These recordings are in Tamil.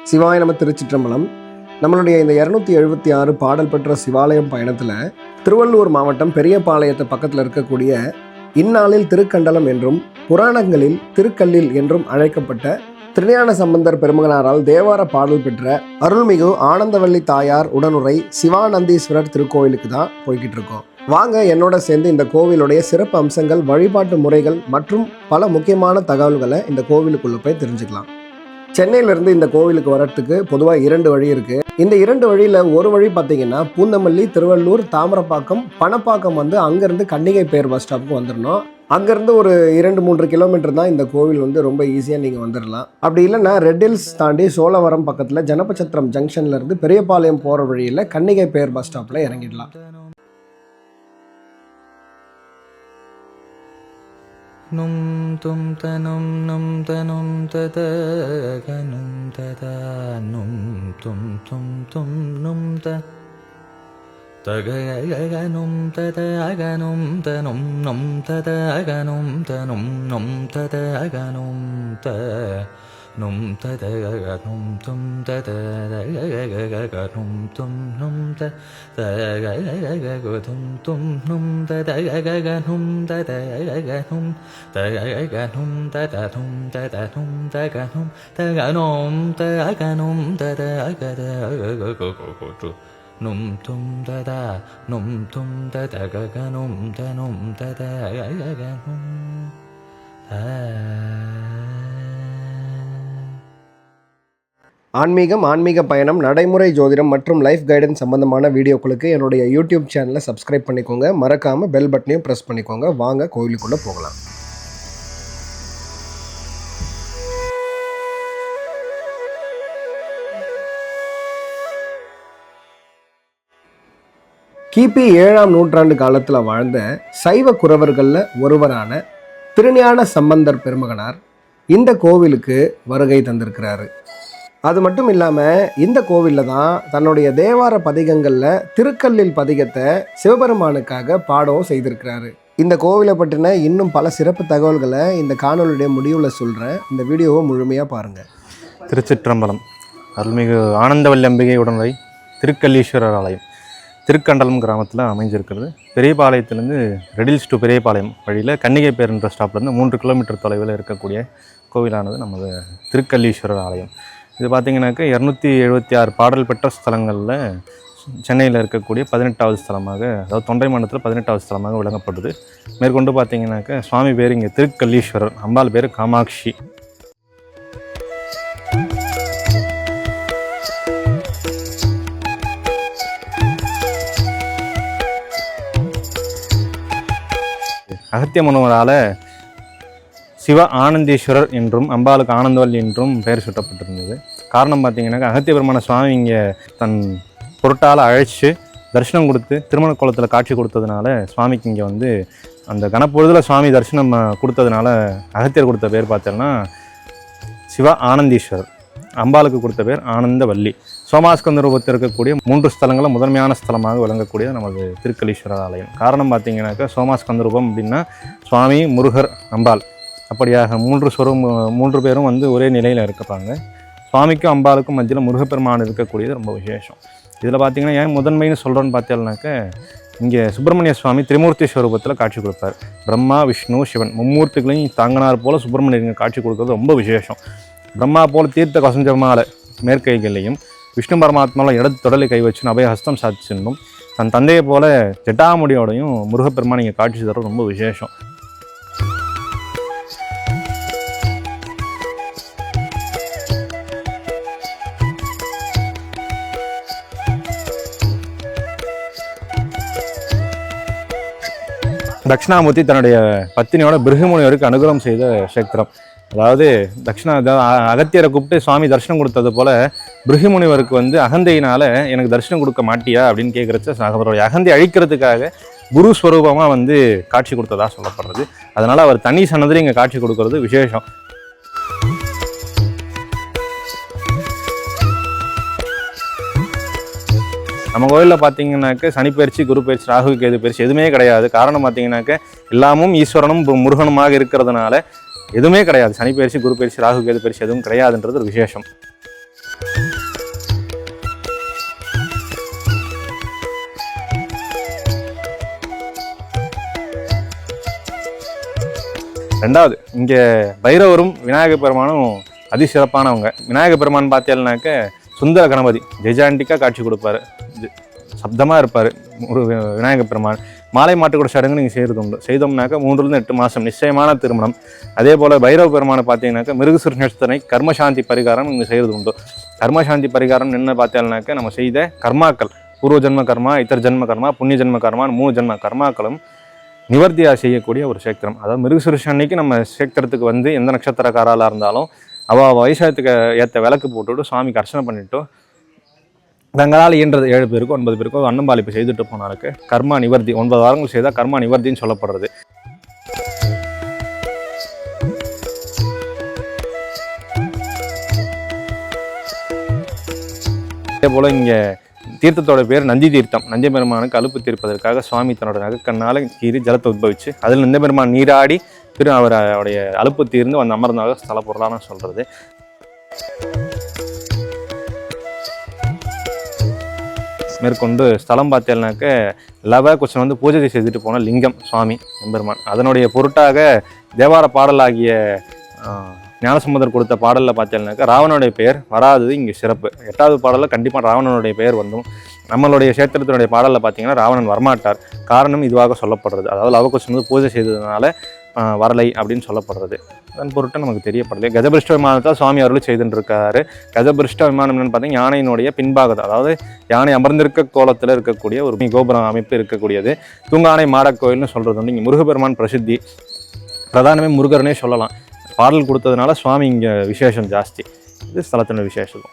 சிவாய நம திருச்சிற்றம்பலம். நம்மளுடைய இந்த 276 பாடல் பெற்ற சிவாலயம் பயணத்தில் திருவள்ளூர் மாவட்டம் பெரியபாளையத்து பக்கத்தில் இருக்கக்கூடிய இந்நாளில் திருக்கண்டலம் என்றும் புராணங்களில் திருக்கல்லில் என்றும் அழைக்கப்பட்ட திருஞான சம்பந்தர் பெருமகனாரால் தேவார பாடல் பெற்ற அருள்மிகு ஆனந்தவல்லி தாயார் உடனுரை சிவானந்தீஸ்வரர் திருக்கோவிலுக்கு தான் போய்கிட்டு இருக்கோம். வாங்க என்னோட சேர்ந்து இந்த கோவிலுடைய சிறப்பு அம்சங்கள், வழிபாட்டு முறைகள் மற்றும் பல முக்கியமான தகவல்களை இந்த கோவிலுக்குள்ள போய் தெரிஞ்சுக்கலாம். சென்னையிலிருந்து இந்த கோவிலுக்கு வர்றதுக்கு பொதுவாக 2 வழி இருக்குது. இந்த 2 வழியில் ஒரு வழி பார்த்தீங்கன்னா பூந்தமல்லி, திருவள்ளூர், தாமரப்பாக்கம், பணப்பாக்கம் வந்து அங்கேருந்து கன்னிகை பேர் பஸ் ஸ்டாப்புக்கு வந்துடணும். அங்கேருந்து ஒரு 2-3 கிலோமீட்டர் தான் இந்த கோவில் ரொம்ப ஈஸியாக நீங்கள் வந்துடலாம். அப்படி இல்லைன்னா ரெட் ஹில்ஸ் தாண்டி சோழவரம் பக்கத்தில் ஜனபச்சத்திரம் ஜங்ஷன்லேருந்து பெரியபாளையம் போகிற வழியில் கன்னிகை பேர் பஸ் ஸ்டாப்பில் இறங்கிடலாம். நும் தும் தனும் நும் தனும் தத கனும் தத நும் தும் தும் தும் நும் த தகனும் தத அகனும் தனும் நும் தத அகனும் தனும் நும் தத அகனும் த நும் தத அகனும் தும் தத அகனும் தும் நும் த தகதும் தும் நும் தத அகனும் தத அகனும் தகனும் தததும் தததும் தகனும் தகனும் தகனும் தத அகத அககு நும் தும் தத நும் தும் தத அகனும் தனும் தத அகனும் ஆன்மீக பயணம், நடைமுறை ஜோதிடம் மற்றும் லைஃப் கைடன்ஸ் சம்பந்தமான வீடியோக்களுக்கு என்னுடைய யூடியூப் சேனலை சப்ஸ்கிரைப் பண்ணிக்கோங்க. மறக்காமல் பெல் பட்டனையும் ப்ரெஸ் பண்ணிக்கோங்க. வாங்க கோவிலுக்குள்ளே போகலாம். கிபி 7ஆம் நூற்றாண்டு காலத்தில் வாழ்ந்த சைவ குரவர்களில் ஒருவரான திருஞான சம்பந்தர் பெருமகனார் இந்த கோவிலுக்கு வருகை தந்திருக்கிறாரு. அது மட்டும் இல்லாமல் இந்த கோவிலில் தான் தன்னுடைய தேவார பதிகங்களில் திருக்கல்லில் பதிகத்தை சிவபெருமானுக்காக பாடவும் செய்திருக்கிறாரு. இந்த கோவிலை பற்றின இன்னும் பல சிறப்பு தகவல்களை இந்த காணொலியுடைய முடிவில் சொல்கிறேன். இந்த வீடியோவை முழுமையாக பாருங்கள். திருச்சிற்றம்பலம். அருள்மிகு ஆனந்தவல்லி அம்பிகை உடனுரை திருக்கல்லீஸ்வரர் ஆலயம் திருக்கண்டலம் கிராமத்தில் அமைஞ்சிருக்கிறது. பெரியபாளையத்துலேருந்து ரெடில்ஸ் டு பெரியபாளையம் வழியில் கன்னிகை பேருன்ற ஸ்டாப்லேருந்து 3 கிலோமீட்டர் தொலைவில் இருக்கக்கூடிய கோவிலானது நமது திருக்கல்லீஸ்வரர் ஆலயம். இது பார்த்திங்கனாக்கா 276 பாடல் பெற்ற ஸ்தலங்களில் சென்னையில் இருக்கக்கூடிய 18வது ஸ்தலமாக, அதாவது தொண்டை மண்டலத்தில் 18வது ஸ்தலமாக விளங்கப்படுது. மேற்கொண்டு பார்த்திங்கனாக்கா சுவாமி பேர் இங்கே திருக்கல்லீஸ்வரர், அம்பாள் பேர் காமாட்சி. அகத்திய முனிவரால் சிவ ஆனந்தீஸ்வரர் என்றும் அம்பாளுக்கு ஆனந்தவல்லி என்றும் பெயர் சூட்டப்பட்டிருந்தது. காரணம் பார்த்தீங்கன்னாக்கா அகத்திய பெருமான சுவாமி இங்கே தன் பொருட்டால் அழைச்சி தரிசனம் கொடுத்து திருமண கோலத்தில் காட்சி கொடுத்ததுனால சுவாமிக்கு இங்கே அந்த கனப்பொழுதில் சுவாமி தரிசனம் கொடுத்ததுனால அகத்தியர் கொடுத்த பேர் பார்த்தோம்னா சிவ ஆனந்தீஸ்வரர், அம்பாளுக்கு கொடுத்த பேர் ஆனந்தவல்லி. சோமாஸ்கந்த ரூபத்தில் இருக்கக்கூடிய 3 ஸ்தலங்களில் முதன்மையான ஸ்தலமாக விளங்கக்கூடிய நமது திருக்கல்லீஸ்வரர் ஆலயம். காரணம் பார்த்தீங்கன்னாக்கா சோமாஸ்கந்த ரூபம் அப்படின்னா சுவாமி, முருகர், அம்பாள், அப்படியாக 3 பேரும் ஒரே நிலையில் இருப்பாங்க. சுவாமிக்கும் அம்பாளுக்கும் மத்தியில் முருகப்பெருமான் இருக்கக்கூடியது ரொம்ப விசேஷம். இதில் பார்த்திங்கன்னா ஏன் முதன்மைன்னு சொல்கிறோன்னு பார்த்தீங்கன்னாக்கா இங்கே சுப்பிரமணிய சுவாமி திரிமூர்த்தி ஸ்வரூபத்தில் காட்சி கொடுப்பார். பிரம்மா, விஷ்ணு, சிவன் மும்மூர்த்திகளையும் தாங்கினார் போல் சுப்பிரமணியங்க காட்சி கொடுக்கறது ரொம்ப விசேஷம். பிரம்மா போல் தீர்த்த கசஞ்சமால மேற்கைகளையும், விஷ்ணு பரமாத்மாவில் இடது தொடலை கை வச்சு அபயஹஸ்தம் சாதிச்சிருந்தும், தன் தந்தையை போல ஜட்டாமுடியோடையும் முருகப்பெருமான் இங்கே காட்சி தர ரொம்ப விசேஷம். தட்சிணாமூர்த்தி தன்னுடைய பத்தினியோட பிருகுமுனிவருக்கு அனுகிரகம் செய்த கஷேத்திரம். அதாவது அகத்தியரை கூப்பிட்டு சுவாமி தரிசனம் கொடுத்தது போல பிருகுமுனிவருக்கு அகந்தையினால எனக்கு தரிசனம் கொடுக்க மாட்டியா அப்படின்னு கேட்குறச்ச அவருடைய அகந்தை அழிக்கிறதுக்காக குரு ஸ்வரூபமாக காட்சி கொடுத்ததா சொல்லப்படுறது. அதனால அவர் தனி சன்னதில் இங்கே காட்சி கொடுக்கறது விசேஷம். நம்ம கோயிலில் பார்த்தீங்கன்னாக்க சனி பயிற்சி, குரு பயிற்சி, ராகு கேது பயிற்சி எதுவுமே கிடையாது. காரணம் பார்த்தீங்கன்னாக்க எல்லாமும் ஈஸ்வரனும் முருகனுமாக இருக்கிறதுனால எதுவுமே கிடையாது. சனி பயிற்சி, குரு பயிற்சி, ராகு கேது பயிற்சி எதுவும் கிடையாதுன்றது ஒரு விசேஷம். ரெண்டாவது இங்கே பைரவரும் விநாயக பெருமானும் அதிசிறப்பானவங்க. விநாயக பெருமான் பார்த்தீங்கன்னாக்க சுந்தர கணபதி ஜெஜாண்டிக்காக காட்சி கொடுப்பாரு, சப்தமாக இருப்பார். ஒரு விநாயக பெருமான் மாலை மாட்டுக்கூட சடங்கு நீங்கள் செய்கிறது உண்டு. செய்தோம்னாக்கா 3-8 மாதம் நிச்சயமான திருமணம். அதே போல் பைரவ பெருமானை பார்த்தீங்கன்னாக்கா மிருகசீரிஷ நட்சத்திரை கர்மசாந்தி பரிகாரம் இங்கே செய்கிறது உண்டு. கர்மசாந்தி பரிகாரம் என்ன பார்த்தீங்கன்னாக்கா நம்ம செய்த கர்மாக்கள், பூர்வ ஜென்ம கர்மா, இத்தர் ஜென்ம கர்மா, புண்ணிய ஜென்ம கர்மா, 3 ஜென்ம கர்மாக்களும் நிவர்த்தியாக செய்யக்கூடிய ஒரு சேத்திரம். அதாவது மிருகசீரிஷ அன்னைக்கு நம்ம சேத்திரத்துக்கு வந்து எந்த நட்சத்திரக்காராலாக இருந்தாலும் அவள் வயசாயத்துக்கு ஏற்ற விளக்கு போட்டுவிட்டு சுவாமிக்கு அர்ச்சனை பண்ணிவிட்டு தங்களால் இயன்றது 7 பேருக்கோ 9 பேருக்கோ அன்னம்பாளிப்பு செய்துட்டு போனாருக்கு கர்மா நிவர்த்தி. 9 வாரங்கள் செய்தால் கர்மா நிவர்த்தின்னு சொல்லப்படுறது. அதே போல் இங்கே தீர்த்தத்தோட பேர் நந்தி தீர்த்தம். நந்தி பெருமானுக்கு அலுப்பு தீர்ப்பதற்காக சுவாமி தன்னோட நகக்கண்ணால் கீறி ஜலத்தை உத்பவிச்சு அதில் நந்தி பெருமான் நீராடி அவருடைய அலுப்பு தீர்ந்து வந்து அமர்ந்தாக ஸ்தல பொருளான சொல்கிறது. மேற்கொண்டு ஸ்தலம் பார்த்தேன்னாக்க லவகுஷன் வந்து பூஜை செய்துட்டு போன லிங்கம் சுவாமி எம்பெருமான். அதனுடைய பொருட்டாக தேவார பாடலாகிய ஞானசம்பந்தர் கொடுத்த பாடலில் பார்த்தேன்னாக்கா ராவணனுடைய பெயர் வராதது இங்கே சிறப்பு. 8வது பாடலில் கண்டிப்பாக ராவணனுடைய பெயர் வந்தும். நம்மளுடைய சேத்திரத்தினுடைய பாடலில் பார்த்தீங்கன்னா ராவணன் வரமாட்டார். காரணம் இதுவாக சொல்லப்படுறது. அதாவது லவகுஷன் வந்து பூஜை செய்ததுனால வரலை அப்படின்னு சொல்லப்படுறது. அதன் பொருட்டு நமக்கு தெரியப்படலை. கஜபிருஷ்ட விமானத்தை சுவாமி அருள் செய்துட்டு இருக்காரு. கஜபிருஷ்ட விமானம் என்னன்னு பார்த்தீங்கன்னா யானையினுடைய பின்பாகத்தை, அதாவது யானை அமர்ந்திருக்க கோலத்தில் இருக்கக்கூடிய ஒரு கோபுரம் அமைப்பு இருக்கக்கூடியது. தூங்கானை மாடக்கோயில்னு சொல்கிறது வந்து இங்கே முருகப்பெருமான் பிரசித்தி. பிரதானமே முருகர்னே சொல்லலாம். பாடல் கொடுத்ததுனால சுவாமி இங்கே விசேஷம் ஜாஸ்தி. இது ஸ்தலத்தினுடைய விசேஷம்.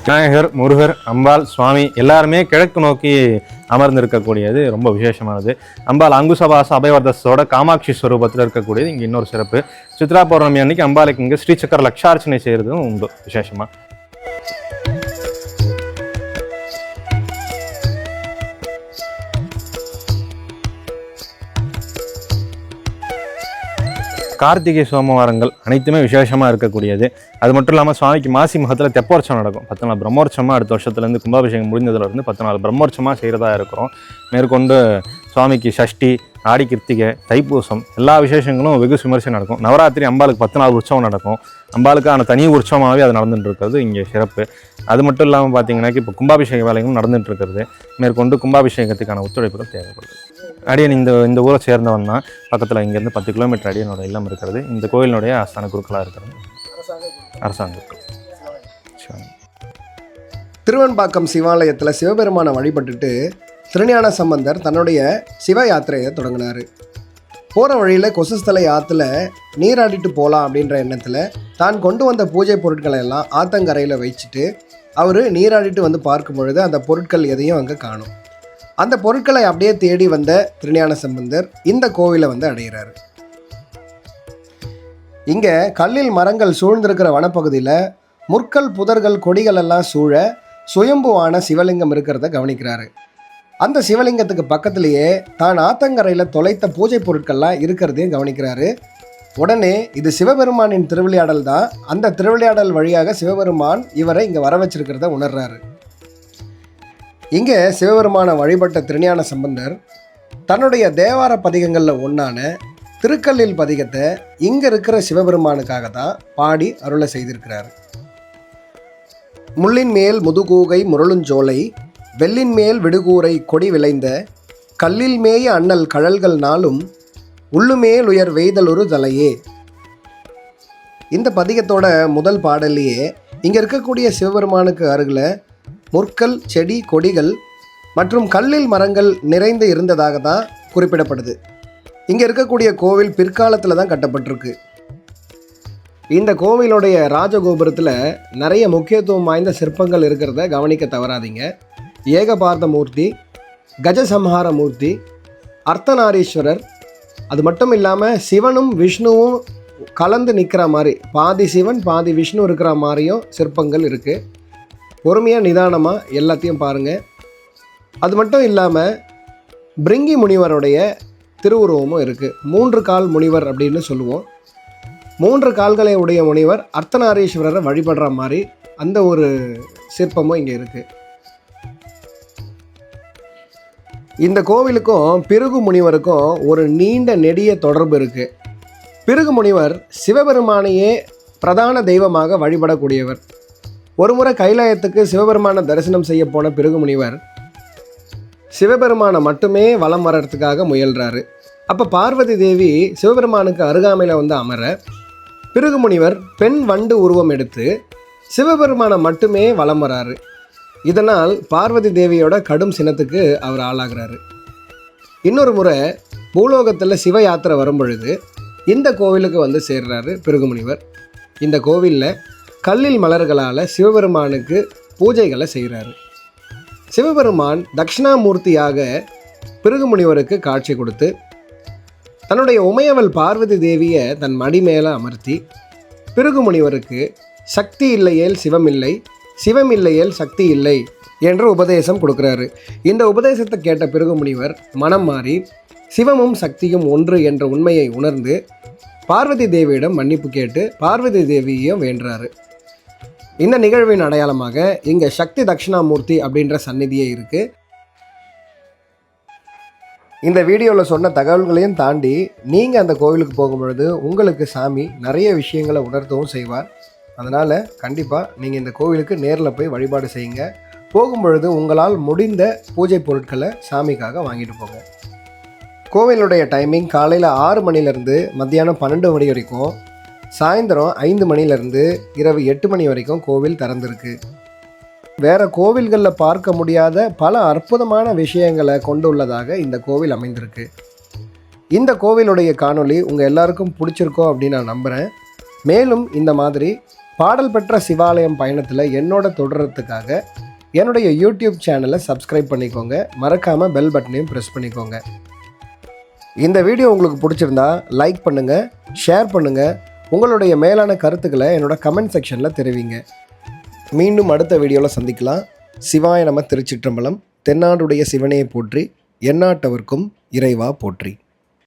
விநாயகர், முருகர், அம்பாள், சுவாமி எல்லாருமே கிழக்கு நோக்கி அமர்ந்திருக்கக்கூடியது ரொம்ப விசேஷமானது. அம்பாள் அங்குசபாச அபயவர்தஸோட காமாட்சி ஸ்வரூபத்தில் இருக்கக்கூடியது இங்கே இன்னொரு சிறப்பு. சித்ரா பௌர்ணமி அன்னைக்கு அம்பாளுக்கு இங்கே ஸ்ரீசக்கர லட்சார்ச்சனை செய்கிறதும் உண்டு விசேஷமாக. கார்த்திகை சோமவாரங்கள் அனைத்துமே விசேஷமாக இருக்கக்கூடியது. அது மட்டும் இல்லாமல் சுவாமிக்கு மாசி மகத்தில் தெப்போற்சவம் நடக்கும். 10 நாள் பிரம்மோற்சவமாக அடுத்த வருஷத்துலேருந்து கும்பாபிஷேகம் முடிஞ்சதுலேருந்து 10 நாள் பிரம்மோற்சவமாக செய்கிறதா இருக்கிறோம். மேற்கொண்டு சுவாமிக்கு சஷ்டி, ஆடி கிருத்திகை, தைப்பூசம் எல்லா விசேஷங்களும் வெகு விமர்சையாக நடக்கும். நவராத்திரி அம்பாளுக்கு 10 நாள் உற்சவம் நடக்கும். அம்பாளுக்கான தனி உற்சவமாகவே அது நடந்துட்டு இருக்கிறது இங்கே சிறப்பு. அது மட்டும் இல்லாமல் பார்த்தீங்கன்னாக்கா இப்போ கும்பாபிஷேக வேலைகளும் நடந்துட்டு இருக்கிறது. மேற்கொண்டு கும்பாபிஷேகத்துக்கான ஒத்துழைப்புகள் தேவைப்படுது. அடியன் இந்த ஊரை சேர்ந்தவன் தான். பக்கத்தில் இங்கேருந்து 10 கிலோமீட்டர் அடியனோட இல்லம் இருக்கிறது. இந்த கோயிலினுடைய ஆஸ்தான குருக்களாக இருக்கிறது அரசாங்க குருக்கள். திருவெண்பாக்கம் சிவாலயத்தில் சிவபெருமானை வழிபட்டுட்டு திருஞான சம்பந்தர் தன்னுடைய சிவ யாத்திரையை தொடங்கினார். போகிற வழியில் கொசுஸ்தலை ஆற்றுல நீராடிட்டு போகலாம் அப்படின்ற எண்ணத்தில் தான் கொண்டு வந்த பூஜை பொருட்களை எல்லாம் ஆத்தங்கரையில் வச்சுட்டு அவர் நீராடிட்டு வந்து பார்க்கும் பொழுது அந்த பொருட்கள் எதையும் அங்கே காணும். அந்த பொருட்களை அப்படியே தேடி வந்த திருஞான சம்பந்தர் இந்த கோவிலை வந்து அடைகிறாரு. இங்கே கல்லில் மரங்கள் சூழ்ந்திருக்கிற வனப்பகுதியில் முற்கள், புதர்கள், கொடிகள் எல்லாம் சூழ சுயம்புவான சிவலிங்கம் இருக்கிறத கவனிக்கிறாரு. அந்த சிவலிங்கத்துக்கு பக்கத்திலேயே தான் ஆத்தங்கரையில் தொலைத்த பூஜை பொருட்கள்லாம் இருக்கிறதையும் கவனிக்கிறாரு. உடனே இது சிவபெருமானின் திருவிளையாடல் தான். அந்த திருவிளையாடல் வழியாக சிவபெருமான் இவரை இங்கே வர வச்சிருக்கிறத உணர்றாரு. இங்கே சிவபெருமானை வழிபட்ட திருஞான சம்பந்தர் தன்னுடைய தேவார பதிகங்களில் ஒன்றான திருக்கல்லில் பதிகத்தை இங்கே இருக்கிற சிவபெருமானுக்காக தான் பாடி அருளை செய்திருக்கிறார். முள்ளின் மேல் முதுகூகை முரளுஞ்சோலை, வெள்ளின் மேல் விடுகூரை கொடி விளைந்த, கல்லில் மேய அண்ணல் கழல்கள் நாளும், உள்ளுமேல் உயர் வெய்தலொரு தலையே. இந்த பதிகத்தோட முதல் பாடல்லையே இங்கே இருக்கக்கூடிய சிவபெருமானுக்கு அருகில் முற்கள், செடி, கொடிகள் மற்றும் கல்லில் மரங்கள் நிறைந்து இருந்ததாக தான் குறிப்பிடப்படுது. இங்கே இருக்கக்கூடிய கோவில் பிற்காலத்தில் தான் கட்டப்பட்டிருக்கு. இந்த கோவிலுடைய ராஜகோபுரத்தில் நிறைய முக்கியத்துவம் வாய்ந்த சிற்பங்கள் இருக்கிறத கவனிக்க தவறாதீங்க. ஏகபாரத மூர்த்தி, கஜசம்ஹார மூர்த்தி, அர்த்தநாரீஸ்வரர், அது மட்டும் இல்லாமல் சிவனும் விஷ்ணுவும் கலந்து நிற்கிற மாதிரி பாதி சிவன் பாதி விஷ்ணு இருக்கிற மாதிரியும் சிற்பங்கள் இருக்குது. பொறுமையாக நிதானமாக எல்லாத்தையும் பாருங்கள். அது மட்டும் இல்லாமல் பிரிங்கி முனிவருடைய திருவுருவமும் இருக்குது. 3 கால் முனிவர் அப்படின்னு சொல்லுவோம். 3 கால்களை உடைய முனிவர் அர்த்தநாரீஸ்வரரை வழிபடுற மாதிரி அந்த ஒரு சிற்பமும் இங்கே இருக்குது. இந்த கோவிலுக்கும் பிருகு முனிவருக்கும் ஒரு நீண்ட நெடிய தொடர்பு இருக்குது. பிருகு முனிவர் சிவபெருமானையே பிரதான தெய்வமாக வழிபடக்கூடியவர். ஒருமுறை கைலாயத்துக்கு சிவபெருமானை தரிசனம் செய்ய போன பிருகு முனிவர் சிவபெருமானை மட்டுமே வலம் வர்றதுக்காக முயல்றாரு. அப்போ பார்வதி தேவி சிவபெருமானுக்கு அருகாமையில் வந்து அமர பிருகு முனிவர் பெண் வண்டு உருவம் எடுத்து சிவபெருமானை மட்டுமே வலம் வராரு. இதனால் பார்வதி தேவியோட கடும் சினத்துக்கு அவர் ஆளாகிறாரு. இன்னொரு முறை பூலோகத்தில் சிவ யாத்திரை வரும் பொழுது இந்த கோவிலுக்கு வந்து சேர்றாரு பிருகு முனிவர். இந்த கோவிலில் கல்லில் மலர்களால் சிவபெருமானுக்கு பூஜைகளை செய்கிறாரு. சிவபெருமான் தட்சிணாமூர்த்தியாக பிருகு முனிவருக்கு காட்சி கொடுத்து தன்னுடைய உமையவள் பார்வதி தேவியை தன் மடி மேலே அமர்த்தி பிருகு முனிவருக்கு சக்தி இல்லையேல் சிவம் இல்லை, சிவம் இல்லையேல் சக்தி இல்லை என்று உபதேசம் கொடுக்குறாரு. இந்த உபதேசத்தை கேட்ட பிருகு முனிவர் மனம் மாறி சிவமும் சக்தியும் ஒன்று என்ற உண்மையை உணர்ந்து பார்வதி தேவியிடம் மன்னிப்பு கேட்டு பார்வதி தேவியையும் வேண்டுறாரு. இந்த நிகழ்வின் அடையாளமாக இங்கே சக்தி தட்சிணாமூர்த்தி அப்படின்ற சந்நிதியே இருக்குது. இந்த வீடியோவில் சொன்ன தகவல்களையும் தாண்டி நீங்கள் அந்த கோவிலுக்கு போகும்பொழுது உங்களுக்கு சாமி நிறைய விஷயங்களை உணர்த்தவும் செய்வார். அதனால் கண்டிப்பாக நீங்கள் இந்த கோவிலுக்கு நேரில் போய் வழிபாடு செய்யுங்க. போகும்பொழுது உங்களால் முடிந்த பூஜை பொருட்களை சாமிக்காக வாங்கிட்டு போங்க. கோவிலுடைய டைமிங் காலையில் 6 மணிலேருந்து மத்தியானம் 12 மணி வரைக்கும், சாயந்தரம் 5 மணிலேருந்து இரவு 8 மணி வரைக்கும் கோவில் திறந்திருக்கு. வேறு கோவில்களில் பார்க்க முடியாத பல அற்புதமான விஷயங்களை கொண்டு உள்ளதாக இந்த கோவில் அமைந்திருக்கு. இந்த கோவிலுடைய காணொளி உங்கள் எல்லாருக்கும் பிடிச்சிருக்கோம் அப்படின்னு நான் நம்புகிறேன். மேலும் இந்த மாதிரி பாடல் பெற்ற சிவாலயம் பயணத்தில் என்னோட தொடர்றதுக்காக என்னுடைய யூடியூப் சேனலை சப்ஸ்கிரைப் பண்ணிக்கோங்க. மறக்காமல் பெல் பட்டனையும் ப்ரெஸ் பண்ணிக்கோங்க. இந்த வீடியோ உங்களுக்கு பிடிச்சிருந்தா லைக் பண்ணுங்கள், ஷேர் பண்ணுங்கள். உங்களுடைய மேலான கருத்துக்களை என்னோட கமெண்ட் செக்ஷனில் தெரிவிங்க. மீண்டும் அடுத்த வீடியோவில் சந்திக்கலாம். சிவாய நம. திருச்சிற்றம்பலம். தென்னாடுடைய சிவனையை போற்றி, எந்நாட்டவர்க்கும் இறைவா போற்றி.